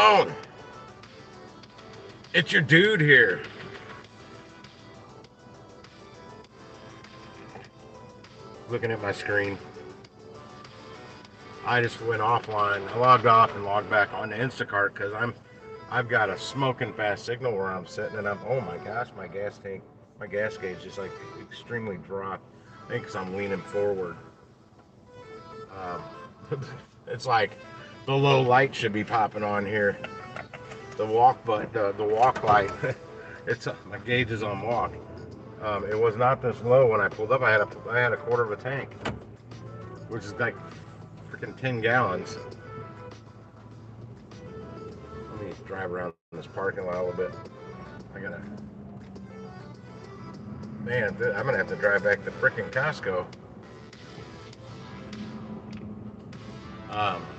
on? It's your dude here. Looking at my screen. I just went offline. I logged off and logged back on to Instacart because I've got a smoking fast signal where I'm sitting, and oh my gosh, my gas gauge is like extremely dropped. I think because I'm leaning forward. It's like the low light should be popping on here. The walk light. It's my gauge is on walk. It was not this low when I pulled up. I had a quarter of a tank, which is like freaking 10 gallons. Let me drive around this parking lot a little bit. Man, I'm gonna have to drive back to freaking Costco.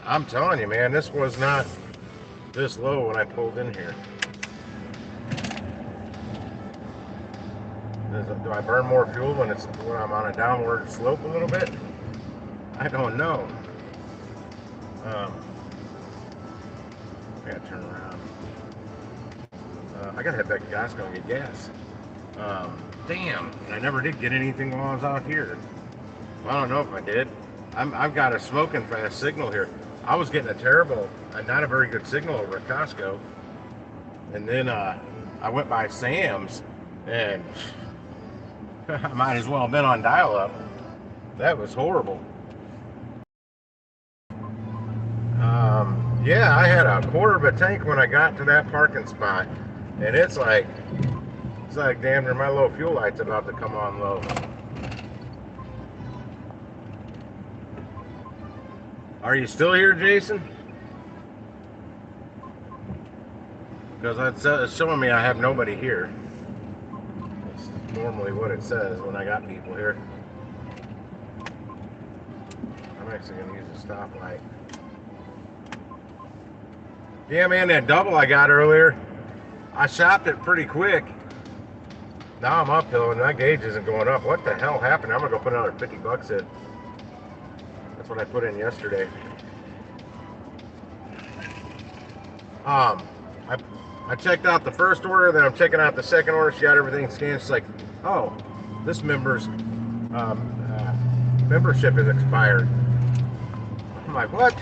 I'm telling you, man, this was not this low when I pulled in here. Do I burn more fuel when I'm on a downward slope a little bit? I don't know. I gotta turn around. I gotta head back to Costco and get gas. Damn, I never did get anything while I was out here. Well, I don't know if I did. I've got a smoking fast signal here. I was getting not a very good signal over at Costco. And then I went by Sam's, and I might as well have been on dial-up. That was horrible. Yeah, I had a quarter of a tank when I got to that parking spot, and it's like damn near my low fuel light's about to come on low. Are you still here, Jason? Because it's showing me I have nobody here. That's normally what it says when I got people here. I'm actually going to use a stoplight. Yeah, man, that double I got earlier, I shopped it pretty quick. Now I'm uphill and that gauge isn't going up. What the hell happened? I'm going to go put another 50 bucks in. That's what I put in yesterday. I checked out the first order, then I'm checking out the second order. She got everything scanned. She's like, oh, this member's membership is expired. I'm like, what?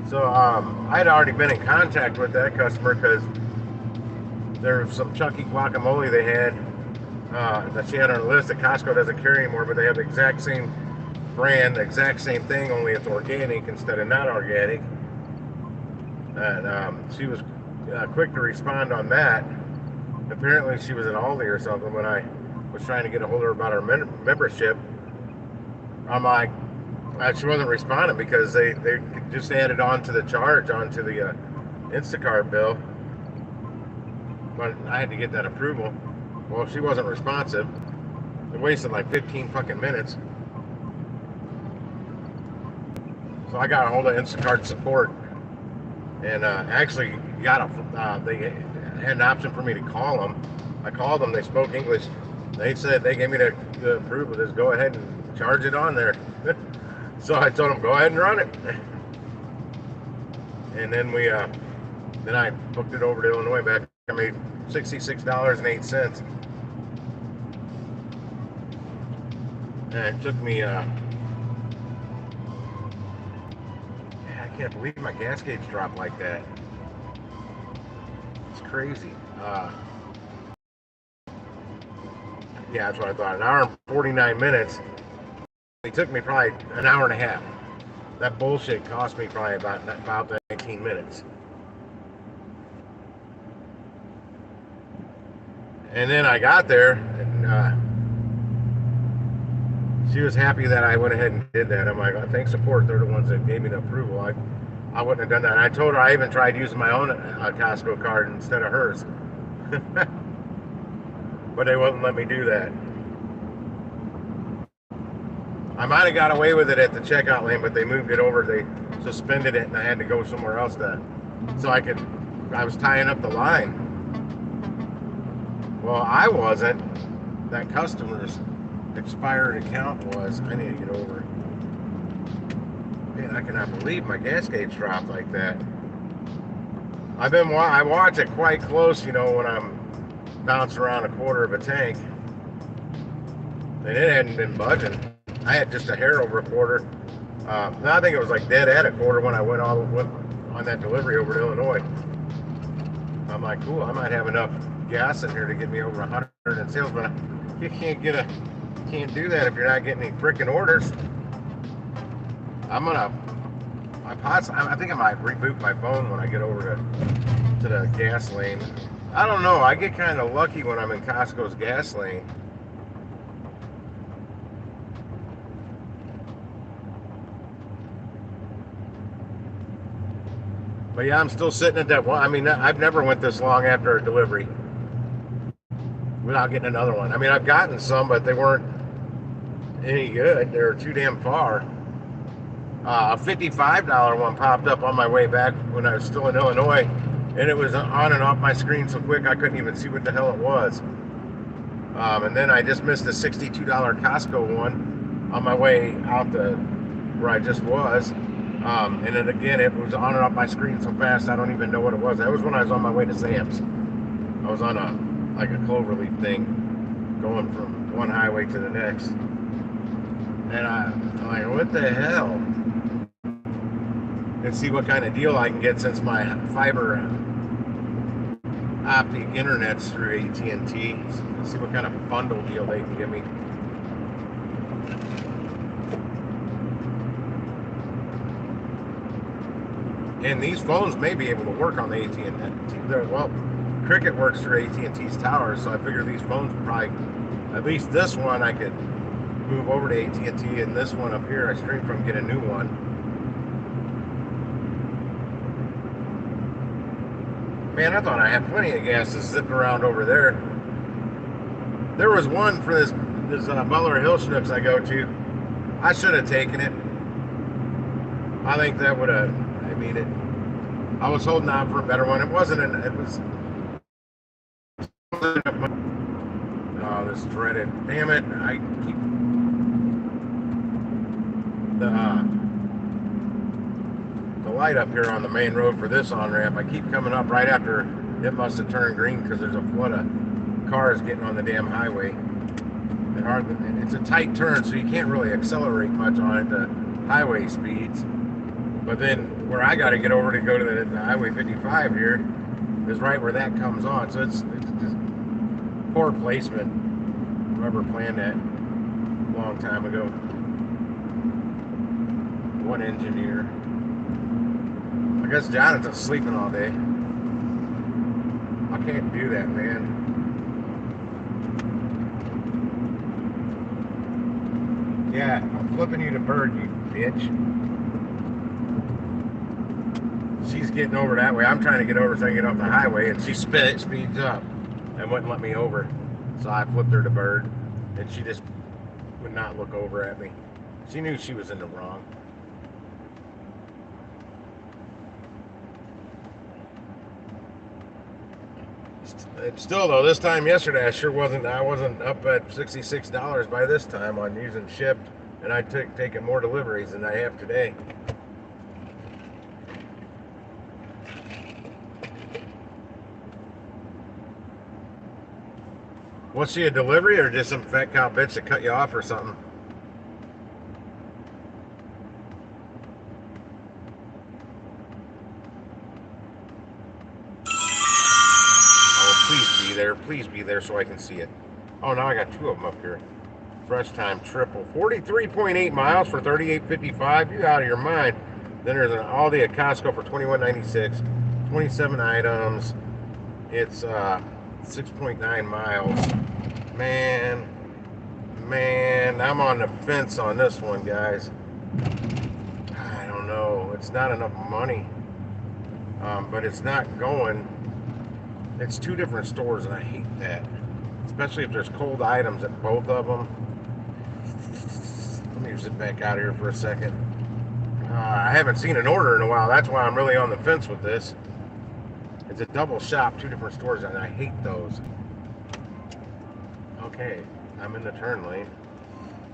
So I'd already been in contact with that customer because there was some chunky guacamole they had that she had on her list that Costco doesn't carry anymore, but they have the exact same brand, the exact same thing, only it's organic instead of not organic. And she was quick to respond on that. Apparently she was at Aldi or something when I was trying to get a hold of her about her membership. I'm like, she wasn't responding because they just added on to the charge, onto the Instacart bill. But I had to get that approval. Well, she wasn't responsive. It wasted like 15 fucking minutes. So I got a hold of Instacart support and actually they had an option for me to call them. I called them. They spoke English. They said they gave me the approval. Just go ahead and charge it on there. So I told them, go ahead and run it. And then then I booked it over to Illinois back. I made $66.08. And it took me, I can't believe my gas gauge dropped like that. It's crazy. Yeah, that's what I thought. An hour and 49 minutes. It took me probably an hour and a half. That bullshit cost me probably about 19 minutes. And then I got there, and she was happy that I went ahead and did that. I'm like, oh, thanks support. They're the ones that gave me the approval. I wouldn't have done that. And I told her I even tried using my own Costco card instead of hers. But they wouldn't let me do that. I might have got away with it at the checkout lane, but they moved it over. They suspended it, and I had to go somewhere else so I was tying up the line. Well, I wasn't. That customer's expired account was. I need to get over. Man, I cannot believe my gas gauge dropped like that. I watch it quite close, you know, when I'm bouncing around a quarter of a tank, and it hadn't been budging. I had just a hair over a quarter. I think it was like dead at a quarter when I went on that delivery over to Illinois. I'm like, cool, I might have enough gas in here to get me over 100 in sales, but you can't do that if you're not getting any freaking orders. I think I might reboot my phone when I get over to the gas lane. I don't know. I get kind of lucky when I'm in Costco's gas lane. But yeah, I'm still sitting at that one. I mean, I've never went this long after a delivery without getting another one. I mean, I've gotten some, but they weren't any good. They were too damn far. A $55 one popped up on my way back when I was still in Illinois, and it was on and off my screen so quick I couldn't even see what the hell it was. And then I just missed a $62 Costco one on my way out to where I just was. And then again, it was on and off my screen so fast I don't even know what it was. That was when I was on my way to Sam's. I was on a cloverleaf thing, going from one highway to the next. And I'm like, what the hell? And see what kind of deal I can get since my fiber optic internet's through AT&T. See what kind of bundle deal they can give me. And these phones may be able to work on the AT&T. Well, Cricket works through AT&T's towers, so I figure these phones probably, at least this one, I could move over to AT&T, and this one up here I stream from, get a new one. Man, I thought I had plenty of gas to zip around over there. There was one for this Butler Hill Schnooks I go to. I should have taken it. I think that would have. I mean, I was holding out for a better one. It wasn't. It was. Oh, this dreaded. Damn it! I keep the light up here on the main road for this on ramp. I keep coming up right after it must have turned green because there's a flood of cars getting on the damn highway. It's a tight turn, so you can't really accelerate much on it to highway speeds. But then where I got to get over to go to the Highway 55 here is right where that comes on. So it's just poor placement. Whoever planned that a long time ago. One engineer. I guess Jonathan's sleeping all day. I can't do that, man. Yeah, I'm flipping you to bird, you bitch. She's getting over that way. I'm trying to get over so I can get off the highway, and she speeds up and wouldn't let me over. So I flipped her to bird, and she just would not look over at me. She knew she was in the wrong. Still though, this time yesterday I wasn't up at $66 by this time on using Shipt, and I taken more deliveries than I have today. Was she a delivery or just some fat cow bitch that cut you off or something? Please be there so I can see it. Oh, now I got two of them up here. Fresh time triple. 43.8 miles for $38.55. You're out of your mind. Then there's an Aldi at Costco for $21.96. 27 items. It's 6.9 miles. Man, I'm on the fence on this one, guys. I don't know. It's not enough money. But it's not going. It's two different stores, and I hate that. Especially if there's cold items at both of them. Let me zip back out of here for a second. I haven't seen an order in a while. That's why I'm really on the fence with this. It's a double shop, two different stores, and I hate those. Okay, I'm in the turn lane.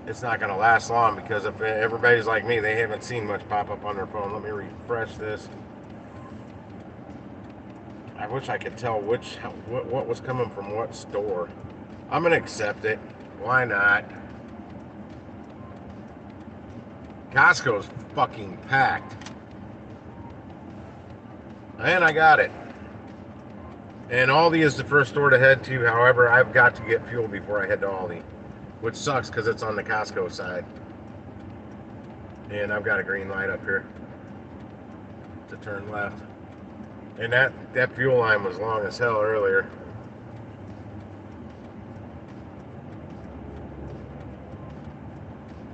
it's not going to last long because if everybody's like me, they haven't seen much pop up on their phone. Let me refresh this. I wish I could tell what was coming from what store. I'm going to accept it. Why not? Costco's fucking packed. And I got it. And Aldi is the first store to head to. However, I've got to get fuel before I head to Aldi, which sucks because it's on the Costco side. And I've got a green light up here to turn left. And that fuel line was long as hell earlier.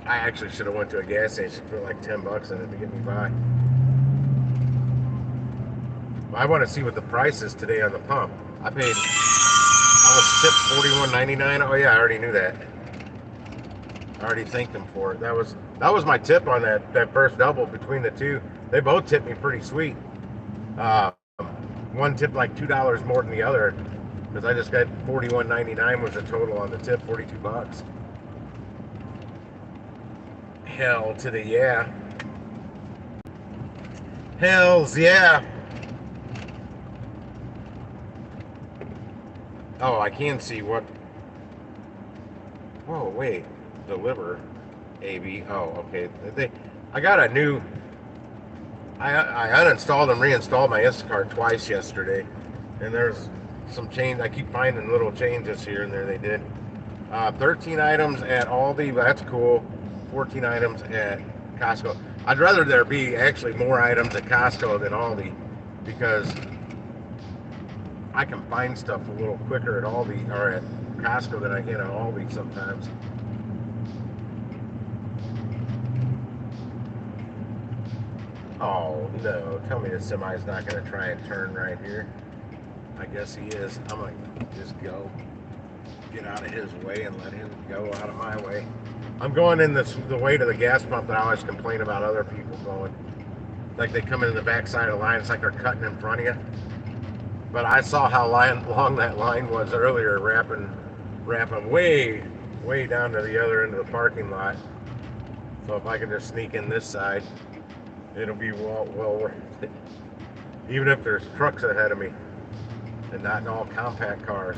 I actually should have went to a gas station, put like $10 in it to get me by. I want to see what the price is today on the pump. I was tipped $41.99. Oh yeah, I already knew that. I already thanked them for it. That was my tip on that first double between the two. They both tipped me pretty sweet. One tipped like $2 more than the other because I just got $41.99 was the total on the tip, $42. Hell to the yeah. Hells yeah. Oh, I can see what. Whoa, wait. Deliver. AB. Oh, okay. I got a new. I uninstalled and reinstalled my Instacart twice yesterday, and there's some change. I keep finding little changes here and there. They did 13 items at Aldi, but that's cool. 14 items at Costco. I'd rather there be actually more items at Costco than Aldi because I can find stuff a little quicker at Aldi or at Costco than I can at Aldi sometimes. Oh no, tell me the semi's not going to try and turn right here. I guess he is. I'm going to just go get out of his way and let him go out of my way. I'm going in the way to the gas pump that I always complain about other people going. Like they come in the backside of the line, it's like they're cutting in front of you. But I saw how long that line was earlier, wrapping way down to the other end of the parking lot. So if I can just sneak in this side, it'll be well worth it. Even if there's trucks ahead of me and not all compact cars.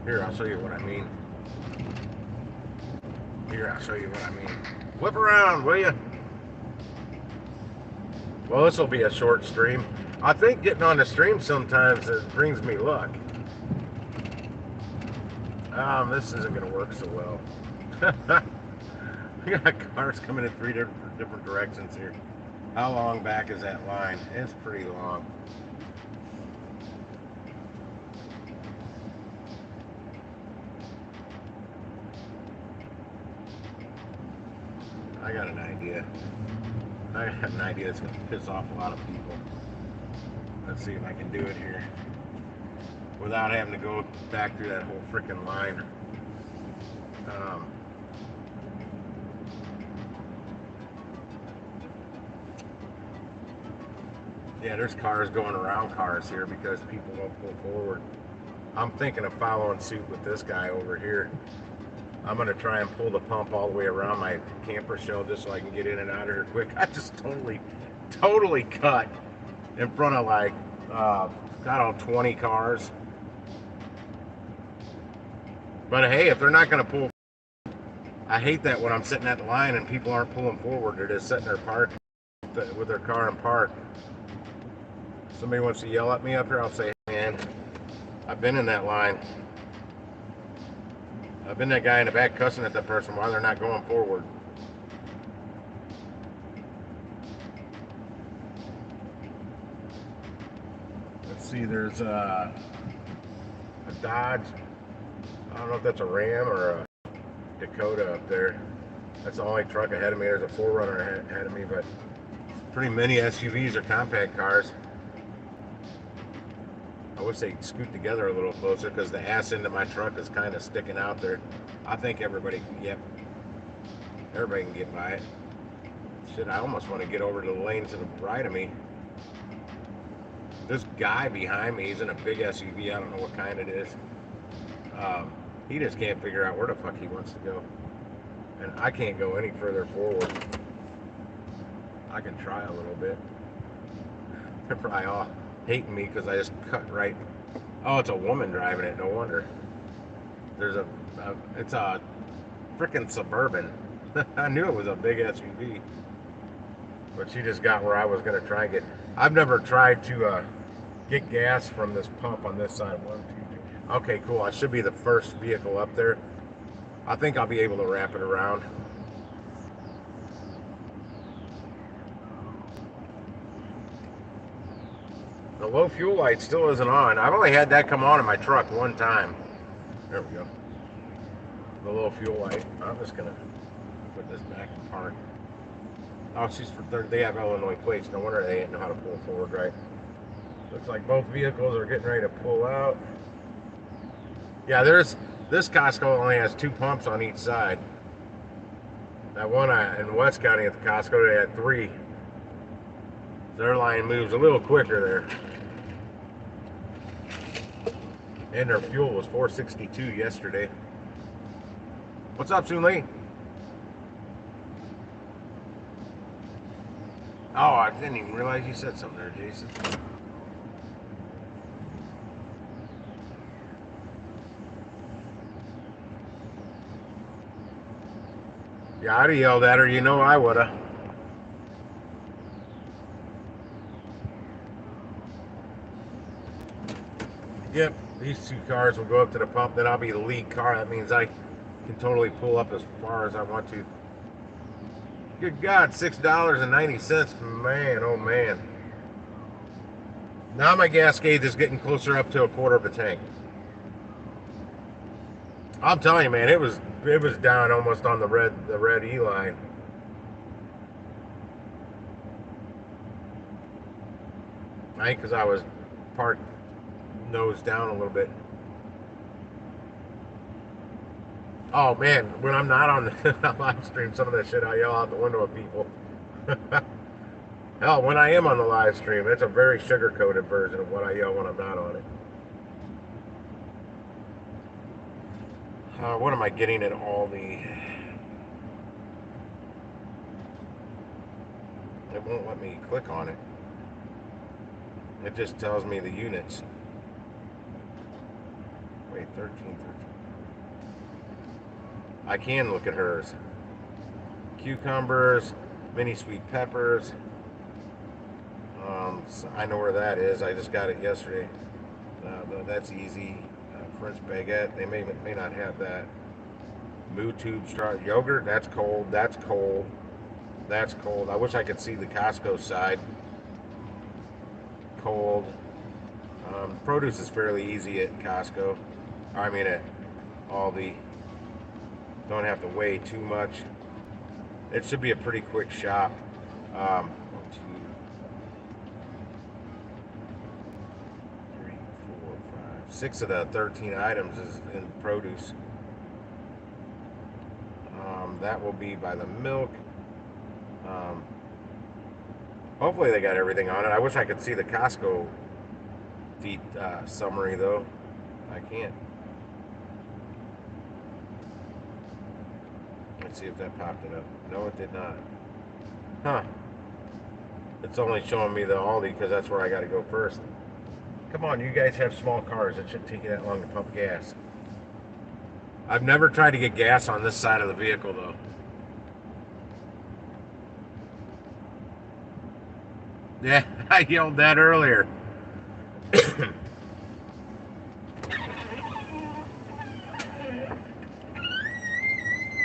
Here, I'll show you what I mean. Whip around, will you? Well, this will be a short stream. I think getting on the stream sometimes it brings me luck. This isn't going to work so well. We got cars coming in three different directions here. How long back is that line? It's pretty long. I got an idea. I have an idea that's going to piss off a lot of people. Let's see if I can do it here without having to go back through that whole freaking line. Yeah, there's cars going around cars here because people won't pull forward. I'm thinking of following suit with this guy over here. I'm going to try and pull the pump all the way around my camper shell just so I can get in and out of here quick. I just totally cut in front of like, I don't know, 20 cars. But hey, if they're not going to pull, I hate that when I'm sitting at the line and people aren't pulling forward. They're just sitting there parked with their car in park. Somebody wants to yell at me up here, I'll say, hey, man, I've been in that line. I've been that guy in the back cussing at that person while they're not going forward. Let's see, there's a Dodge. I don't know if that's a Ram or a Dakota up there. That's the only truck ahead of me. There's a 4Runner ahead of me, but pretty many SUVs or compact cars. I wish they'd scoot together a little closer because the ass end of my truck is kind of sticking out there. I think everybody can get by it. Shit, I almost want to get over to the lane to the right of me. This guy behind me, he's in a big SUV. I don't know what kind it is. He just can't figure out where the fuck he wants to go. And I can't go any further forward. I can try a little bit. They're probably all hating me because I just cut right. Oh, it's a woman driving it. No wonder. There's it's a freaking Suburban. I knew it was a big SUV, but she just got where I was gonna try and get. I've never tried to get gas from this pump on this side. 1, 2, 3. Okay, cool. I should be the first vehicle up there. I think I'll be able to wrap it around. The low fuel light still isn't on. I've only had that come on in my truck one time. There we go. The low fuel light. I'm just gonna put this back in park. Oh, they have Illinois plates. No wonder they didn't know how to pull forward right. Looks like both vehicles are getting ready to pull out. Yeah, this Costco only has 2 pumps on each side. That one in West County at the Costco, they had 3. Their line moves a little quicker there. And their fuel was $4.62 yesterday. What's up, Soon Lee? Oh, I didn't even realize you said something there, Jason. Yeah, I'd have yelled at her. You know I would have. Yep, these 2 cars will go up to the pump. Then I'll be the lead car. That means I can totally pull up as far as I want to. Good God, $6.90. Man, oh man. Now my gas gauge is getting closer up to a quarter of a tank. I'm telling you, man, it was down almost on the red E line. I think because I was parked nose down a little bit. Oh man, when I'm not on the live stream, some of that shit I yell out the window at people. Hell, when I am on the live stream, it's a very sugar-coated version of what I yell when I'm not on it. What am I getting at Aldi? It won't let me click on it. It just tells me the units. Wait, 13. I can look at hers. Cucumbers, mini sweet peppers. So I know where that is. I just got it yesterday. That's easy. French baguette. They may not have that. Moo tube straw yogurt. That's cold. That's cold. That's cold. I wish I could see the Costco side. Cold. Produce is fairly easy at Costco. I mean at Aldi. Don't have to weigh too much. It should be a pretty quick shop. 1, 2, 3, 4, 5, 6 of the 13 items is in produce. That will be by the milk. Hopefully they got everything on it. I wish I could see the Costco summary though. I can't. Let's see if that popped it up. No, it did not. Huh. It's only showing me the Aldi because that's where I got to go first. Come on, you guys have small cars. It shouldn't take you that long to pump gas. I've never tried to get gas on this side of the vehicle though. Yeah, I yelled that earlier.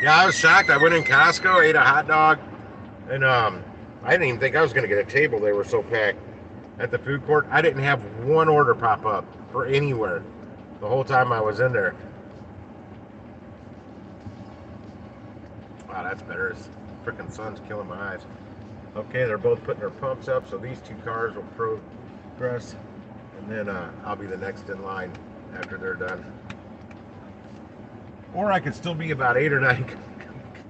Yeah, I was shocked. I went in Costco, ate a hot dog, and I didn't even think I was going to get a table. They were so packed at the food court. I didn't have one order pop up for anywhere the whole time I was in there. Wow, that's better. This freaking sun's killing my eyes. Okay, they're both putting their pumps up, so these 2 cars will progress, and then I'll be the next in line after they're done. Or I could still be about 8 or 9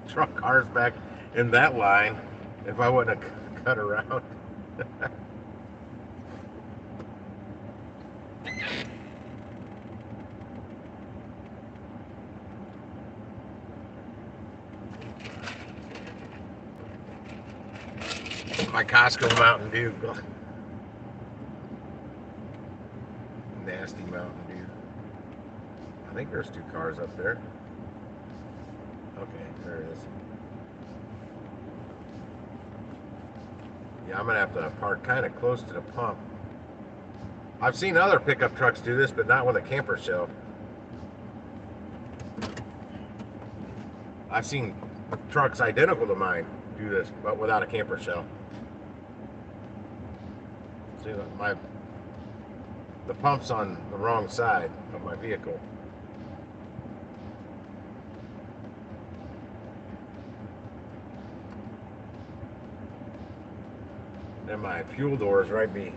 truck cars back in that line if I wouldn't have cut around. my Costco Mountain Dew. Nasty Mountain Dew. I think there's 2 cars up there. Okay, there it is. Yeah, I'm gonna have to park kind of close to the pump. I've seen other pickup trucks do this, but not with a camper shell. I've seen trucks identical to mine do this, but without a camper shell. See, the pump's on the wrong side of my vehicle. And my fuel door is in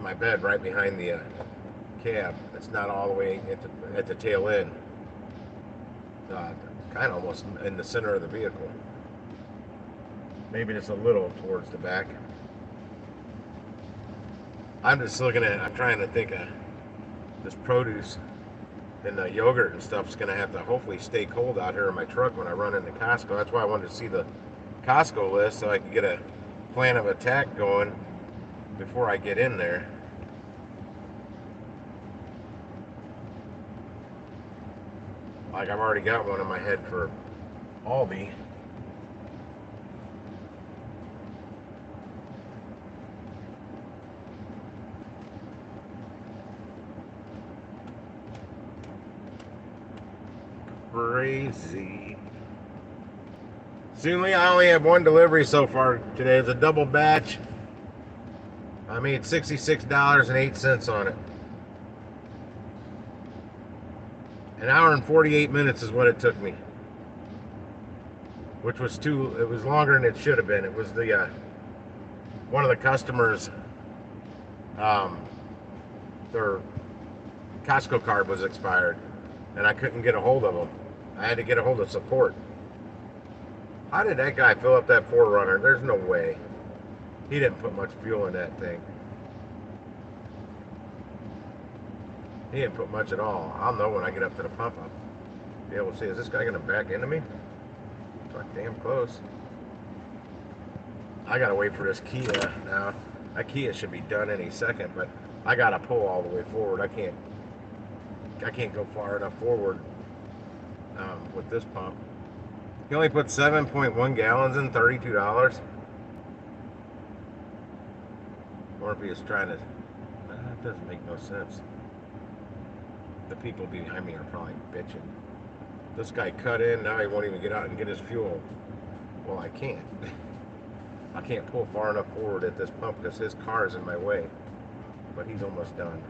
my bed, right behind the cab. It's not all the way at the tail end. Kind of almost in the center of the vehicle. Maybe just a little towards the back. I'm trying to think of this produce and the yogurt and stuff is going to have to hopefully stay cold out here in my truck when I run into Costco. That's why I wanted to see the Costco list so I could get a plan of attack going before I get in there. Like I've already got one in my head for Aldi. Crazy. Soonly, I only have 1 delivery so far today. It's a double batch. I made $66.08 on it. An hour and 48 minutes is what it took me. Which was it was longer than it should have been. It was the one of the customers, their Costco card was expired and I couldn't get a hold of them. I had to get a hold of support. How did that guy fill up that 4Runner? There's no way. He didn't put much fuel in that thing. He didn't put much at all. I'll know when I get up to the pump. I'll be able to see, is this guy going to back into me? Fuck, damn close. I got to wait for this Kia now. That Kia should be done any second, but I got to pull all the way forward. I can't go far enough forward with this pump. He only put 7.1 gallons in, $32. Or if he was trying to, that doesn't make no sense. The people behind me are probably bitching. This guy cut in, now he won't even get out and get his fuel. Well, I can't. I can't pull far enough forward at this pump because his car is in my way. But he's almost done.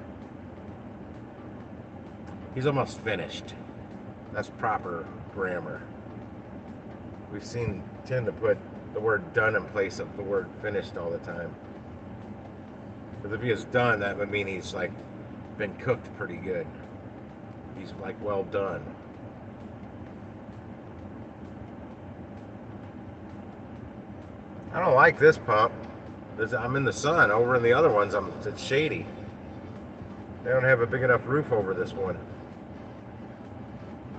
He's almost finished. That's proper grammar. We've tend to put the word done in place of the word finished all the time. Because if he is done, that would mean he's like been cooked pretty good. He's like well done. I don't like this pump. I'm in the sun. Over in the other ones, it's shady. They don't have a big enough roof over this one.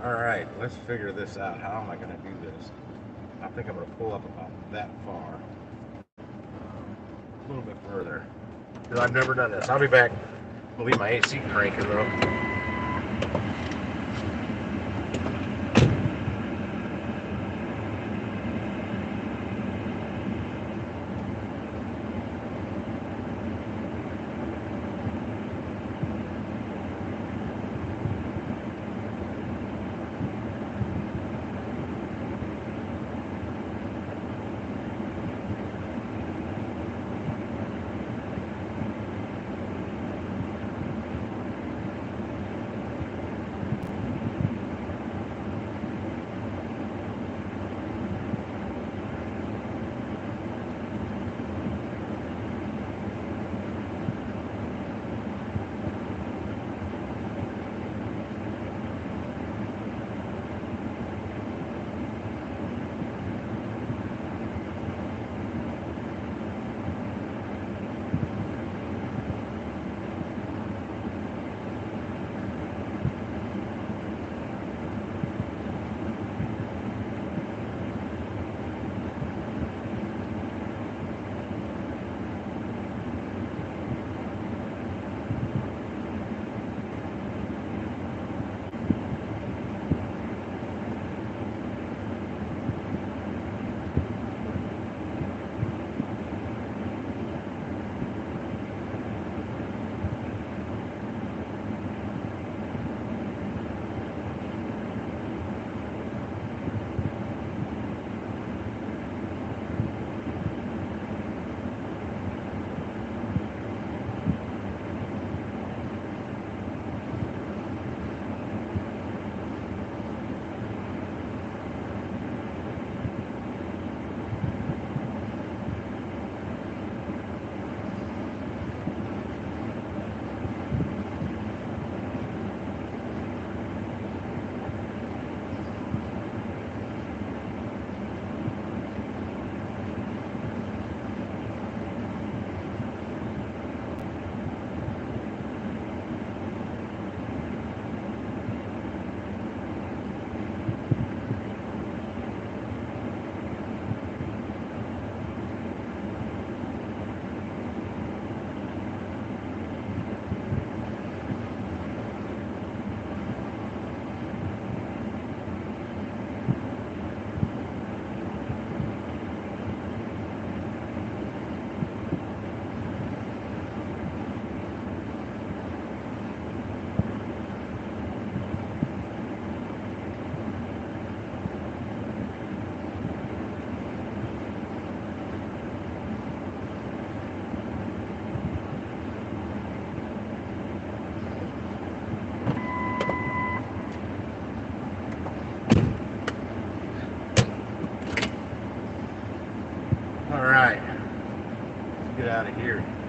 All right, let's figure this out. How am I going to do this? I think I'm going to pull up about that far. A little bit further. Because I've never done this. I'll be back. I'll leave my AC cranking though.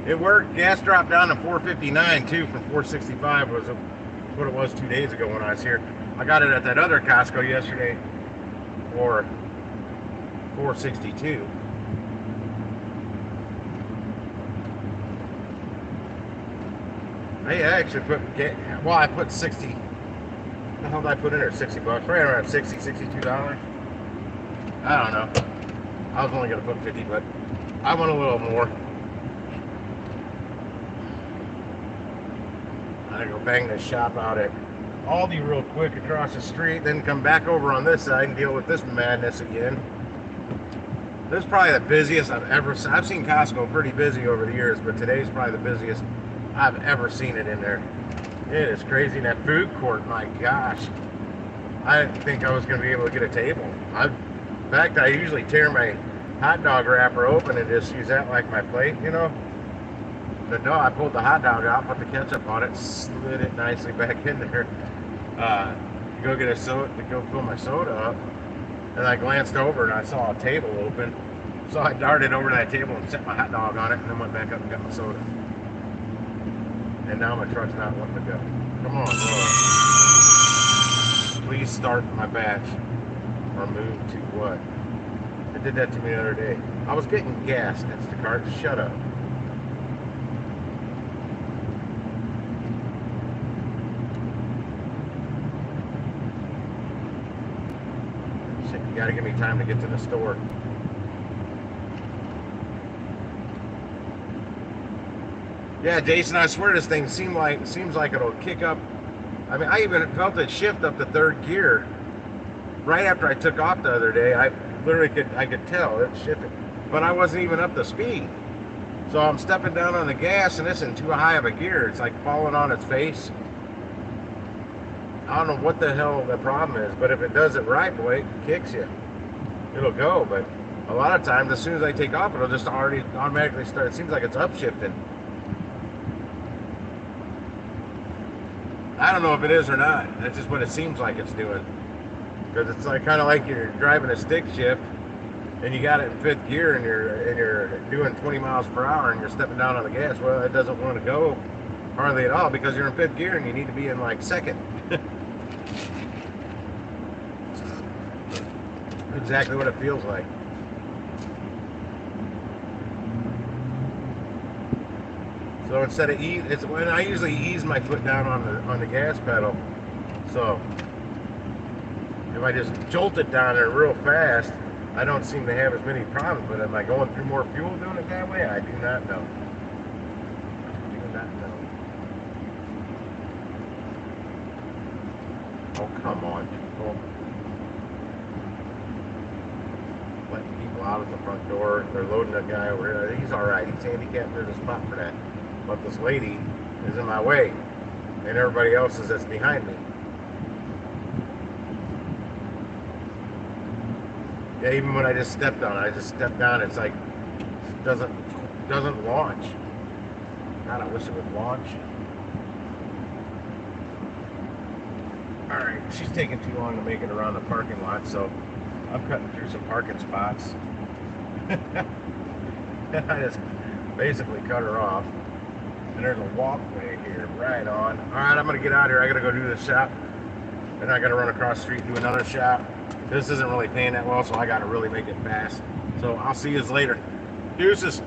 It worked. Gas dropped down to 4.59 too from 4.65 was what it was 2 days ago when I was here. I got it at that other Costco yesterday for 4.62. I actually put, well, I put 60. What the hell did I put in there? 60 bucks, right around 60, $62. I don't know. I was only gonna put 50, but I want a little more. I gotta go bang this shop out at Aldi real quick across the street, then come back over on this side and deal with this madness again. This is probably the busiest I've ever seen. I've seen Costco pretty busy over the years, but today's probably the busiest I've ever seen it in there. It is crazy. And that food court, my gosh. I didn't think I was going to be able to get a table. In fact, I usually tear my hot dog wrapper open and just use that like my plate, you know. But no, I pulled the hot dog out, put the ketchup on it, slid it nicely back in there. Go get a soda, to go fill my soda up. And I glanced over and I saw a table open. So I darted over to that table and set my hot dog on it and then went back up and got my soda. And now my truck's not wanting to go. Come on, Lord. Please start my batch. Or move to what? It did that to me the other day. I was getting gas, Instacart. Shut up. Shit, you gotta give me time to get to the store. Yeah, Jason, I swear this thing seems like it'll kick up. I mean, I even felt it shift up to third gear right after I took off the other day. I literally could tell it shifted, but I wasn't even up to speed. So I'm stepping down on the gas, and it's in too high of a gear. It's like falling on its face. I don't know what the hell the problem is, but if it does it right, boy, it kicks you. It'll go, but a lot of times, as soon as I take off, it'll just already automatically start. It seems like it's upshifting. I don't know if it is or not. That's just what it seems like it's doing. Because it's like kind of like you're driving a stick shift and you got it in fifth gear and you're doing 20 miles per hour and you're stepping down on the gas. Well, it doesn't want to go hardly at all because you're in fifth gear and you need to be in like second. Exactly what it feels like. So instead of it's when I usually ease my foot down on the gas pedal. So if I just jolt it down there real fast, I don't seem to have as many problems. But am I going through more fuel doing it that way? I do not know. I do not know. Oh, come on, people. Letting people out at the front door. They're loading that guy over here. He's all right. He's handicapped. There's a spot for that. But this lady is in my way, and everybody else is that's behind me. Yeah, even when I just stepped on it, it's like it doesn't launch. God, I wish it would launch. All right, she's taking too long to make it around the parking lot, so I'm cutting through some parking spots. I just basically cut her off. And there's a walkway here, right on. All right, I'm gonna get out of here. I gotta go do this shop. Then I gotta run across the street and do another shop. This isn't really paying that well, so I gotta really make it fast. So I'll see you later. Deuces.